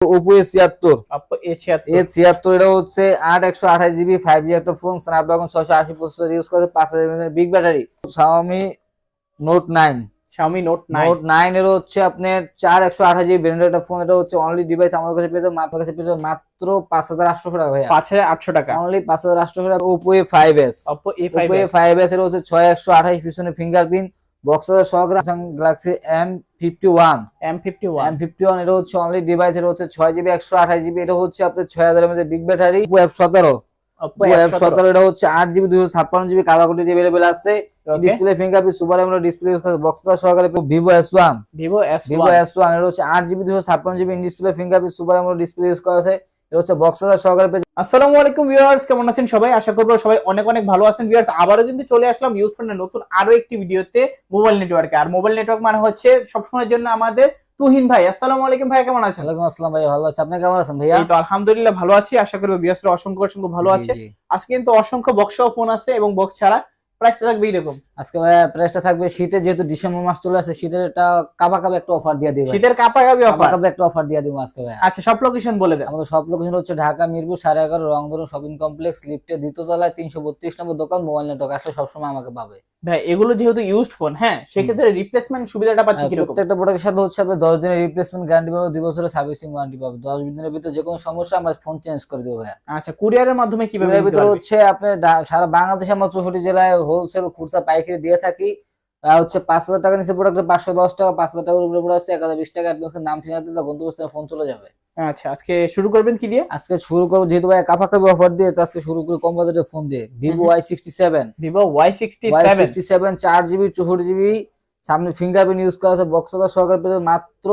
Oppo A76 Oppo A76 A76 এটা হচ্ছে 8 128 GB 5G একটা ফোন, স্ন্যাপড্রাগন 680 প্রসেসর ইউজ করে, 5000 mAh big battery. Xiaomi Note 9 Xiaomi Note 9 Note 9 এর হচ্ছে আপনার 4 128 GB ব্র্যান্ডের একটা ফোন। এটা হচ্ছে অনলি ডিভাইস আমার কাছে পেয়ে যাবেন মাত্র 5800 টাকা ভাইয়া। 5800 টাকা অনলি 5800 টাকা। Oppo A5s Oppo A5s এর হচ্ছে 6 128 পিছনে ফিঙ্গারপ্রিন্ট বক্স সহকারে Samsung Galaxy M51 M51 এটা হচ্ছে অনলি ডিভাইস। এটা হচ্ছে 6GB 128GB। এটা হচ্ছে আপনার 6000 mAh big battery. Oppo F17 Oppo F17 এটা হচ্ছে 8GB 256GB colour quantity available আছে। Display fingerprint super AMOLED display use করে বক্স সহকারে। Vivo S1 এটা হচ্ছে 8GB 256GB display fingerprint super AMOLED display use করা আছে। এটা হচ্ছে বক্স সহকারে। আসসালামু আলাইকুম ভিউয়ার্স, কেমন আছেন সবাই? আশা করব সবাই অনেক অনেক ভালো আছেন। ভিউয়ার্স, আবারো কিন্তু চলে আসলাম ইউজ ফোনের নতুন আরো একটি ভিডিওতে মোবাইল নেটওয়ার্কে। আর মোবাইল নেটওয়ার্ক মানে হচ্ছে সবসময়ের জন্য আমাদের তুহিন ভাই। আসসালামু আলাইকুম ভাই, কেমন আছেন? ওয়ালাইকুম আসসালাম ভাই, ভালো আছি। আপনি কেমন আছেন ভাইয়া? এই তো আলহামদুলিল্লাহ ভালো আছি। আশা করি ভিউয়ার্সরা অসংখ্য অসংখ্য ভালো আছে। আজকে কিন্তু অসংখ্য বক্স ফোন আছে এবং বক্স ছাড়া। প্রাইসটা থাকবে এরকম। আজকে ভাইয়া প্রাইসটা থাকবে শীতে, যেহেতু ডিসেম্বর মাস চলে আসে, শীতের একটা কাবা একটা অফার দিয়ে দিই। শীতের কাপাকাপি অফার, একটা অফার দিয়ে দিব আজকে ভাইয়া। আচ্ছা, সব লোকেশন বলে দেন। আমাদের সব লোকেশন হচ্ছে ঢাকা মিরপুর 11.5 রংধনু শপিং কমপ্লেক্স লিফটে দ্বিতীয় তলায় 332 নম্বর দোকান। মোবাইল নেটওয়ার্ক আসলে সবসময় আমাকে পাবে ভাই। এগুলো যেহেতু ইউজড ফোন, হ্যাঁ, সেক্ষেত্রে রিপ্লেসমেন্ট সুবিধাটা পাচ্ছি কিরকম? প্রত্যেকটা প্রোডাক্টের সাথে হচ্ছে আপনি 10 দিনের রিপ্লেসমেন্ট গ্যারান্টি পাবে, 2 বছরের সার্ভিসিং ওয়ারেন্টি পাবে। 10 দিনের ভিতরে যে কোনো সমস্যা আমরা ফোন চেঞ্জ করে দেব ভাইয়া। আচ্ছা, কুরিয়ারের মাধ্যমে কিভাবে এর নিতে ভিতরে পারবে? হচ্ছে আপনি সারা বাংলাদেশে আমরা 64 জেলায় হোলসেল খুচরা পাইকারি দিয়ে থাকি। হচ্ছে 5000 টাকা নিচে প্রোডাক্টে 510 টাকা, 5000 টাকার উপরে প্রোডাক্ট 1020 টাকা। অ্যাডভান্সের নাম ঠিকানা দিলে গন্তব্যস্থলে ফোন চলে যাবে। আচ্ছা, আজকে শুরু করবেন কি দিয়ে? আজকে শুরু করব যেহেতু ভাই কাপাকাপি অফার দিয়ে, তো আজকে শুরু করি কম বাজেটের ফোন দিয়ে। Vivo Y67 4GB 64GB সামনে ফিঙ্গারপ্রিন্ট ইউজ করা আছে, বক্স সহকারে পেয়ে মাত্র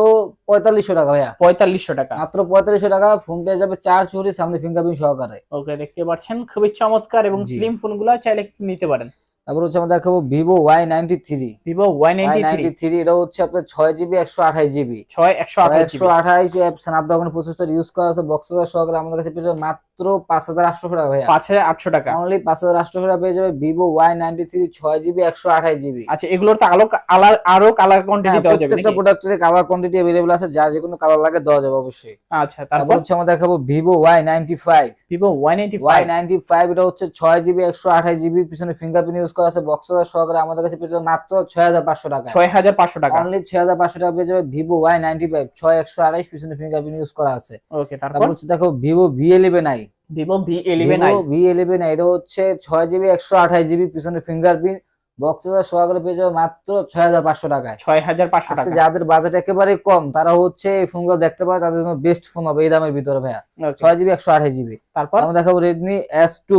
4500 টাকা ভাইয়া। 4500 টাকা, মাত্র 4500 টাকা ফোন পেয়ে যাবে 4 চুরি সামনে ফিঙ্গারপ্রিন্ট সহকারে। ওকে, দেখতে পাচ্ছেন খুবই চমৎকার এবং স্লিম ফোনগুলো চাইলে নিতে পারেন। তারপর হচ্ছে আমরা দেখাবো Vivo Y93 এটা হচ্ছে আপনার 6GB 128GB 128 Snapdragon processor use করা আছে, বক্স সহকারে আমাদের কাছে পেয়ে যাবে মাত্র 5800 টাকা ভাইয়া। 5800 টাকা, অনলি 5800 টাকা পেয়ে যাবে Vivo Y93 6GB 128GB। আচ্ছা, এগুলোর তো আরো কালার কোয়ান্টিটি দেওয়া যাবে নাকি? প্রত্যেকটা প্রোডাক্টের কালার কোয়ান্টিটি अवेलेबल আছে, যার যে কোনো কালার লাগে দেওয়া যাবে অবশ্যই। আচ্ছা, তারপর হচ্ছে আমরা দেখাবো Vivo Y95 এটা হচ্ছে 6GB 128GB পিছনে ফিঙ্গারপ্রিন্ট ইউজ করা আছে, বক্স সহকারে আমাদের কাছে পেয়ে যাবে মাত্র 6500 টাকা। 6500 টাকা, অনলি 6500 টাকা পেয়ে যাবে Vivo Y95 6 128 পিছনে ফিঙ্গারপ্রিন্ট ইউজ করা আছে। ওকে, তারপর হচ্ছে দেখো Vivo V11i এটা হচ্ছে 6GB 128GB পিছনে ফিঙ্গারপ্রিন্ট বক্স সহকারে পেয়ে যাবে মাত্র 6500 টাকায়। 6500 টাকা। যাদের বাজেট একেবারে কম তারা হচ্ছে এই ফোনগুলো দেখতে পারে, তাদের জন্য বেস্ট ফোন হবে এই দামের ভিতরে ভাইয়া। 6GB 128GB। তারপর আমরা দেখাবো Redmi S2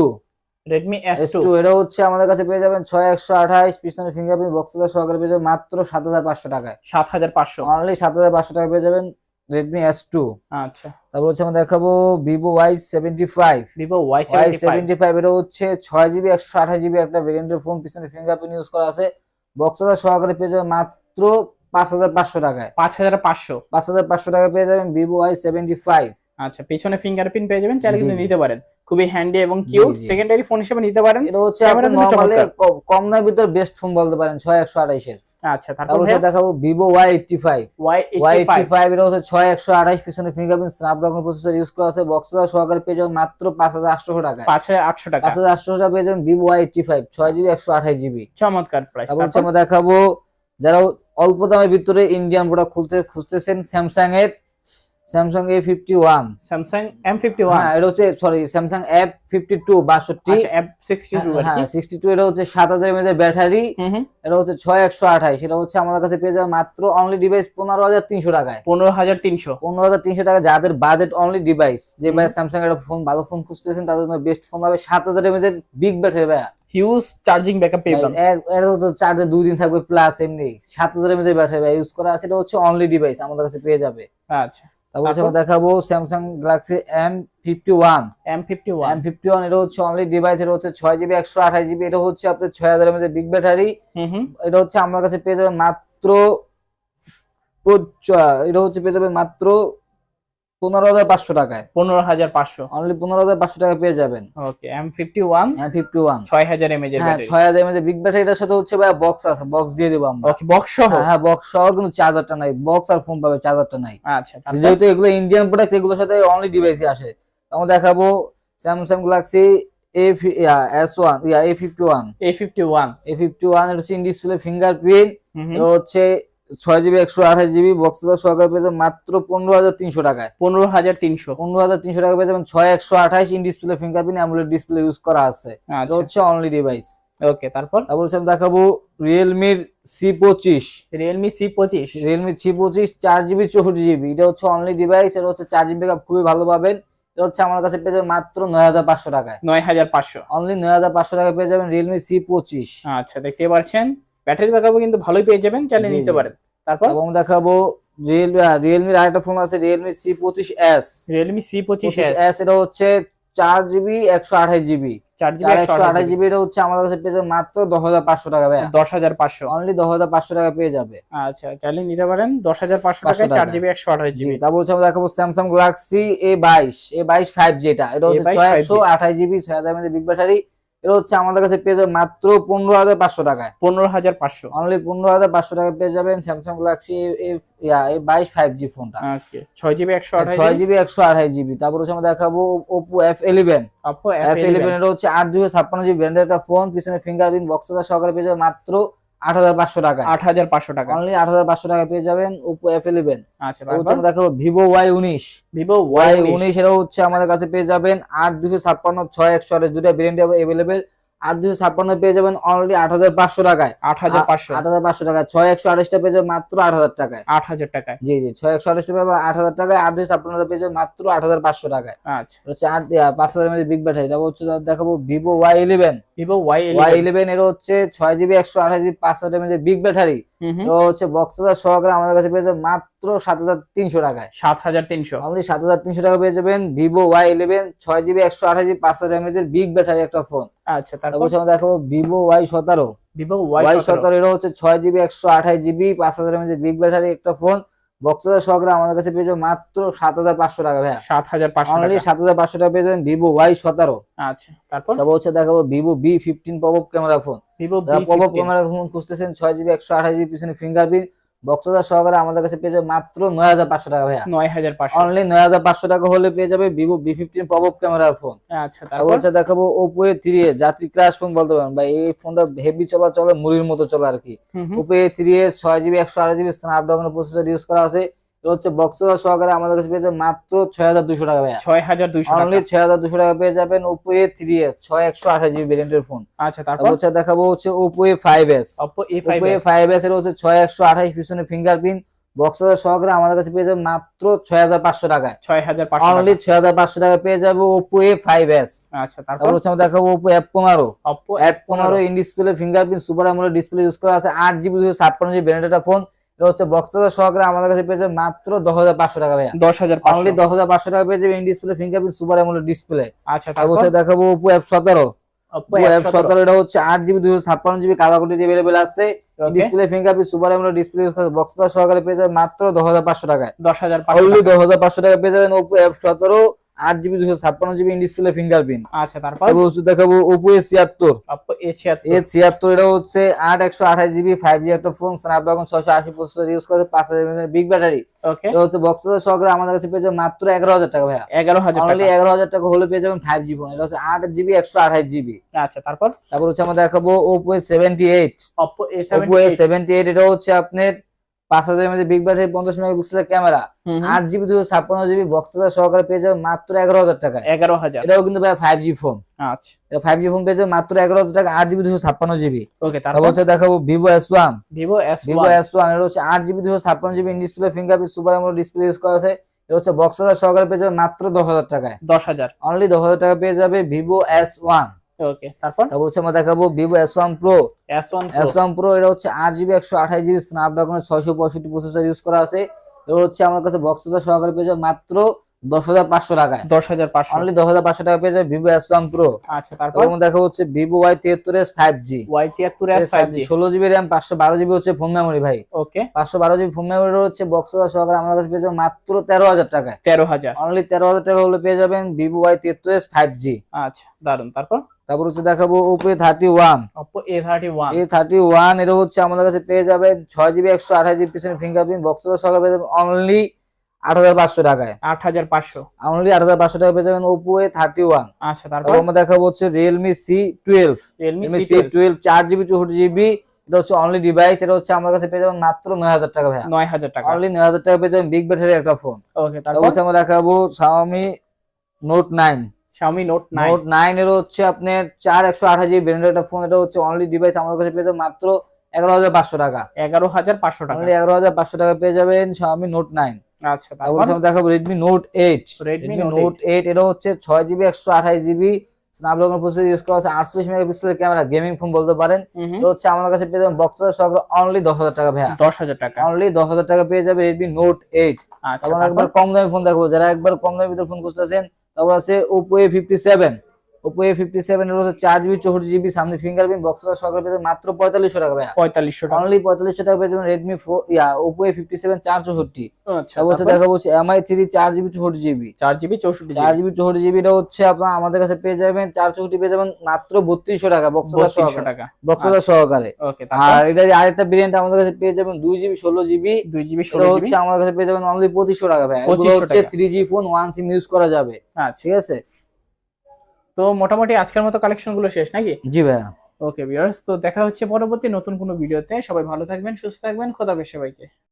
এটা হচ্ছে আমাদের কাছে পেয়ে যাবেন 6 128 পিছনে ফিঙ্গারপ্রিন্ট বক্স সহকারে পেয়ে যাবেন মাত্র 7500 টাকায়। 7500, অনলি 7500 টাকা পেয়ে যাবেন Redmi S2। আচ্ছা, তারপর হচ্ছে আমরা দেখাবো Vivo Y75 এটা হচ্ছে 6GB 128GB একটা ভেরিয়েন্টের ফোন, পিছনে ফিঙ্গারপ্রিন্ট ইউজ করা আছে, বক্স সহকারে পেয়ে যাবেন মাত্র 5500 টাকায়। 5500 টাকা পেয়ে যাবেন Vivo Y75। আচ্ছা, পেছনে ফিঙ্গারপ্রিন্ট পেয়ে যাবেন, চাইলে কিন্তু নিতে পারেন। খুবই হ্যান্ডি এবং কিউট, সেকেন্ডারি ফোন হিসেবে নিতে পারেন। এটা হচ্ছে আপনি নরমালি কম দামের ভিতর বেস্ট ফোন বলতে পারেন 6 128 এর। আচ্ছা, তারপর দেখাবো Vivo Y85 এটা হচ্ছে 6 128 পিছনে ফিঙ্গারপ্রিন্ট স্ন্যাপড্রাগন প্রসেসর ইউজ করা আছে, বক্স সহকারে পেয়ে যাবেন মাত্র 5800 টাকা। 5800 টাকা পেয়ে যাবেন Vivo Y85 6GB 128GB। চমৎকার প্রাইস। তারপর আমরা দেখাবো যারা অল্প দামের ভিতরে ইন্ডিয়ান প্রোডাক্ট খুঁজতেছেন Samsung A51 হ্যাঁ, এটা হচ্ছে Samsung F52 62। আচ্ছা, F62 আর কি। 62 এটা হচ্ছে 7000 mAh ব্যাটারি। এটা হচ্ছে 6 128 এটা হচ্ছে আমাদের কাছে পেয়ে যাবে মাত্র অনলি ডিভাইস 15300 টাকায়। 15300 টাকা। যাদের বাজেট অনলি ডিভাইস, যে ভাই Samsung এর ফোন ভালো ফোন খুঁজতেছেন তাদের জন্য বেস্ট ফোন হবে 7000 mAh বিগ ব্যাটারি ভাইয়া। হিউজ চার্জিং ব্যাকআপ পেবেন। এর তো চার্জে 2 দিন থাকবে প্লাস, এমনি 7000 mAh ব্যাটারি ভাই ইউজ করা আছে। এটা হচ্ছে অনলি ডিভাইস আমাদের কাছে পেয়ে যাবে। আচ্ছা, তারপর আমরা দেখাবো Samsung Galaxy M51 এটা হচ্ছে অনলি ডিভাইস। এটা হচ্ছে 6GB 128GB এটা হচ্ছে আপনার 6000 mAh বিগ ব্যাটারি। এটা হচ্ছে আমার কাছে পেয়ে যাবেন মাত্র 15,500 টাকায়। 15,500 অনলি 15,500 টাকা পেয়ে যাবেন। ওকে M51 6000 mAh এর ব্যাটারি। 6000 mAh big battery. এটার সাথে হচ্ছে ভাই বক্স আছে, বক্স দিয়ে দেব আমরা। ওকে বক্স সহ? হ্যাঁ বক্স সহ, কিন্তু চার্জারটা নাই। বক্স আর ফোন পাবে, চার্জারটা নাই। আচ্ছা তারপর? যেহেতু এগুলো ইন্ডিয়ান প্রোডাক্ট, এগুলোর সাথে অনলি ডিভাইসই আসে। আমরা দেখাবো স্যামসাং গ্যালাক্সি A51 A51 এটা হচ্ছে ইন ডিসপ্লে ফিঙ্গারপ্রিন্ট। এটা হচ্ছে 6GB 128GB বক্স সহকারে পেয়ে যাবেন মাত্র 15,300 টাকায়। 15,300 টাকা পেয়ে যাবেন। 6/128 in display fingerprint AMOLED display use করা আছে। এটা হচ্ছে অনলি ডিভাইস। ওকে তারপর আমি দেখাবো Realme C25 4GB 64GB। এটা হচ্ছে অনলি ডিভাইস। এটা হচ্ছে চার্জিং ব্যাকআপ খুবই ভালো পাবেন। এটা হচ্ছে আমার কাছে পেয়ে যাবেন মাত্র 9,500 টাকায়। 9,500 অনলি 9,500 টাকা পেয়ে যাবেন Realme C25। আচ্ছা দেখতে পাচ্ছেন ব্যাটারি ব্যাকআপও কিন্তু ভালোই পেয়ে যাবেন, চাইলে নিতে পারেন। তারপর এবং দেখাবো Realme এর আরেকটা ফোন আছে Realme C25s। এটা হচ্ছে 4GB 128GB। 4GB 128GB এটা হচ্ছে আমাদের কাছে পেয়ে যাবে মাত্র 10,500 টাকা ভাই। 10,500 অনলি 10,500 টাকা পেয়ে যাবে। আচ্ছা চাইলে নিতে পারেন 10,500 টাকায় 4GB 128GB। তারপর হচ্ছে আমরা দেখাবো Samsung Galaxy A22 5G। এটা হচ্ছে 628GB 6000 mAh বিগ ব্যাটারি। এটা হচ্ছে আমাদের কাছে পেয়ে যাবে মাত্র 15,500 টাকায়। 15,500 অনলি 15,500 টাকা পেয়ে যাবেন Samsung Galaxy A22 5G ফোনটা। ওকে 6GB 128GB। তারপর হচ্ছে আমরা দেখাবো Oppo F11 এটা হচ্ছে 8/256GB ব্র্যান্ডের একটা ফোন। পিছনে ফিঙ্গারপ্রিন্ট বক্স সহকারে পেয়ে যাবেন মাত্র 8,500 টাকা। 8,500 টাকা। অনলি 8,500 টাকা পেয়ে যাবেন Oppo F11। আচ্ছা তারপর আমরা দেখাবো Vivo Y19 এটা হচ্ছে আমাদের কাছে পেয়ে যাবেন 8/256 6/128 দুটো ভেরিয়েন্ট अवेलेबल। 8/256 পেয়ে যাবেন অনলি 8,500 টাকায়। 8,500 টাকা। 6/128 টা পেয়ে যাবেন মাত্র 8,000 টাকায়। 8,000 টাকায়। জি 6/128 টা পাবেন 8,000 টাকায়। 8/256 টা পেয়ে যাবেন মাত্র 8,500 টাকায়। আচ্ছা হচ্ছে 5,000 mAh বিগ ব্যাটারি। তারপর হচ্ছে দেখাবো Vivo Y11 এটা হচ্ছে 6GB 128GB 5,000 mAh big battery. তো হচ্ছে বক্স সহকারে আমাদের কাছে পেয়ে যাবেন মাত্র 7,300 টাকায়। 7,300 অনলি 7,300 টাকা পেয়ে যাবেন Vivo Y11 6GB 128GB 5,000 mAh big battery একটা ফোন। আচ্ছা তারপর আমরা দেখাবো Vivo Y17 এটা হচ্ছে 6GB 128GB 5,000 mAh big battery একটা ফোন। বক্স সহকারে আমাদের কাছে পেয়ে যাবেন মাত্র 7,500 টাকা ভাই। 7,500 অনলি 7,500 টাকা পেয়ে যাবেন Vivo Y17। আচ্ছা তারপর হচ্ছে দেখাবো Vivo B15 pop up camera phone. Pop up camera phone খুঁজতেছেন 6GB 128GB পিছনে ফিঙ্গারপ্রিন্ট বক্স সহকারে আমাদের কাছে পেয়ে যাবে মাত্র 9,500 টাকা ভাইয়া। 9,500 অনলি 9,500 টাকা হলে পেয়ে যাবে Vivo B15 পপআপ ক্যামেরার ফোন। আচ্ছা তারপর হচ্ছে দেখাবো Oppo A3s যাত্রী ক্রাশ ফোন বলতে পারেন ভাই। এই ফোনটা হেভি চলে মুড়ির মতো চলে আর কি। Oppo A3s 6GB 128GB Snapdragon processor use করা আছে। এটা হচ্ছে বক্স সহকারে আমাদের কাছে পেয়ে যাবে মাত্র 6,200 টাকা ভাইয়া। 6,200 টাকা। অনলি 6,200 টাকা পেয়ে যাবেন Oppo A3s 6/128GB ভেরিয়েন্টের ফোন। আচ্ছা তারপর হচ্ছে দেখাবো হচ্ছে Oppo A5s এটা হচ্ছে 6/128 পিছনে ফিঙ্গারপ্রিন্ট বক্স সহকারে আমাদের কাছে পেয়ে যাবে মাত্র 6,500 টাকায়। 6,500 অনলি 6,500 টাকা পেয়ে যাবে Oppo A5s। আচ্ছা তারপর হচ্ছে আমরা দেখাবো Oppo F15 in display fingerprint super AMOLED display use করা আছে। 8GB 256GB ভেরিয়েন্টের একটা ফোন। এটা হচ্ছে বক্স সহকারে আমাদের কাছে পেয়ে যাবে মাত্র 10,500 টাকা ভাইয়া। 10,500 অনলি 10,500 টাকা পেয়ে যাবে in display fingerprint super AMOLED display. আচ্ছা তারপর হচ্ছে দেখাবো Oppo F17 এটা হচ্ছে 8GB 256GB কালার কোডে अवेलेबल আছে। Display fingerprint super AMOLED display use করে বক্স সহকারে পেয়ে যাবে মাত্র 10,500 টাকায়। 10,500 অনলি 10,500 টাকা পেয়ে যাবেন Oppo F17 8GB 256GB in display fingerprint. আচ্ছা তারপর দেখাবো Oppo A76 এটা হচ্ছে 8/128GB 5G একটা ফোন। স্ন্যাপড্রাগন 680 প্রসেসর ইউজ করে 5,000 mAh বিগ ব্যাটারি। ওকে এটা হচ্ছে বক্স সহকারে আমাদের কাছে পেয়ে যাবে মাত্র 11,000 টাকা ভাইয়া। 11,000 টাকা। অনলি 11,000 টাকা হলে পেয়ে যাবেন 5G ফোন। এটা হচ্ছে 8GB 128GB। আচ্ছা তারপর হচ্ছে আমরা দেখাবো Oppo A78 এটা হচ্ছে আপনার 5,000 mAh বিগ ব্যাটারি 50 মেগাপিক্সেলের ক্যামেরা 8GB 256GB বক্স সহকারে পেয়ে যাবে মাত্র 11,000 টাকা। 11,000 এটাও কিন্তু ভাই 5G ফোন। আচ্ছা এটা 5G ফোন পেয়ে যাবে মাত্র 11,000 টাকা 8GB 256GB। ওকে তারপর হচ্ছে দেখাবো Vivo S1 এটা হচ্ছে 8GB 256GB in display fingerprint super AMOLED display use করা আছে। এটা হচ্ছে বক্স সহকারে পেয়ে যাবে মাত্র 10,000 টাকায়। 10,000 অনলি 10,000 টাকা পেয়ে যাবে Vivo S1। ওকে তারপর হচ্ছে আমরা দেখাবো Vivo S1 Pro এটা হচ্ছে 8GB 128GB স্ন্যাপড্রাগনের 665 প্রসেসর ইউজ করা আছে। এটা হচ্ছে আমার কাছে বক্স সহকারে পেয়ে যাবে মাত্র 10,500 টাকায়। 10,500 অনলি 10,500 টাকা পেয়ে যাবে ভিভো S1 Pro। আচ্ছা, তারপর তারপর দেখা হচ্ছে Vivo Y73s 5G। Y73s 5G 16GB RAM 512GB হচ্ছে ফোন মেমোরি ভাই। ওকে, 512GB ফোন মেমোরি হচ্ছে বক্স সহকারে আমাদের কাছে পেয়ে যাবেন মাত্র 13,000 টাকায়। 13,000 অনলি 13,000 টাকা হলে পেয়ে যাবেন ভিভো Y73s 5G। আচ্ছা, দারুন। তারপর হচ্ছে দেখাবো Oppo A31। Oppo A31 এটা হচ্ছে আমাদের কাছে পেয়ে যাবেন 6GB 128GB পিছনে ফিঙ্গারপ্রিন্ট বক্স সহকারে পেয়ে যাবেন অনলি 8,500 টাকায়। 8,500 অনলি 8,500 টাকা পেয়ে যাবেন Oppo A31। আচ্ছা, তারপর আমরা দেখাবো হচ্ছে Realme C12। Realme C12 4GB 64GB। এটা হচ্ছে অনলি ডিভাইস। এটা হচ্ছে আমাদের কাছে পেয়ে যাবেন মাত্র 9,000 টাকা ভাই। 9,000 টাকা। অনলি 9,000 টাকা পেয়ে যাবেন বিগ ব্যাটারি একটা ফোন। ওকে, তারপর হচ্ছে আমরা দেখাবো Xiaomi Note 9। Xiaomi Note 9 এর হচ্ছে আপনার 4128GB ব্র্যান্ডের একটা ফোন। এটা হচ্ছে অনলি ডিভাইস আমাদের কাছে পেয়ে যাবেন মাত্র 11,500 টাকা। 11,500 টাকা। অনলি 11,500 টাকা পেয়ে যাবেন Xiaomi Note 9। আচ্ছা, তারপর তারপর আমরা দেখাবো Redmi Note 8। Redmi Note Note 8 এটা হচ্ছে 6GB 128GB Snapdragon processor use করা আছে, 48 মেগাপিক্সেলের ক্যামেরা, গেমিং ফোন বলতে পারেন। এটা হচ্ছে আমাদের কাছে পেয়ে যাবেন বক্স সহকারে অনলি 10,000 টাকা ভাইয়া। 10,000 টাকা। অনলি 10,000 টাকা পেয়ে যাবে Redmi Note 8। আচ্ছা, তারপর তারপর একবার কম দামি ফোন দেখবো, যারা একবার কম দামের ভিতর ফোন খুঁজতেছেন। তারপর আছে Oppo A57। Oppo A57 এর হচ্ছে 4GB 64GB সামনে ফিঙ্গারপ্রিন্ট বক্স সহকারে পেয়ে যাবেন মাত্র 4500 টাকা ভাইয়া। 4500 টাকা। অনলি 4500 টাকা পেয়ে যাবেন Redmi 4 Oppo A57 464। আচ্ছা, তারপর তারপর দেখাবো MI3 4GB 64GB। 4GB 64GB 4GB 64GB এটা হচ্ছে আপনার আমাদের কাছে পেয়ে যাবেন 464 পেয়ে যাবেন মাত্র 3200 টাকা বক্স 3200 টাকা। সহকারে। ওকে, তারপর আর এটা আরেকটা ভেরিয়েন্ট আমাদের কাছে পেয়ে যাবেন 2GB 16GB। 2GB এটা 16GB হচ্ছে আমাদের কাছে পেয়ে যাবেন অনলি 2500 টাকা ভাই। এগুলো 2500 হচ্ছে টাকা। 3G ফোন 1 সিম ইউজ করা যাবে। আচ্ছা, ঠিক আছে। তো মোটামুটি আজকের মতো কালেকশন গুলো শেষ নাকি? জি ভাইয়া। ওকে ভিউয়ার্স, তো দেখা হচ্ছে পরবর্তী নতুন কোনো ভিডিওতে। সবাই ভালো থাকবেন, সুস্থ থাকবেন, খোদা হাফেজ সবাইকে।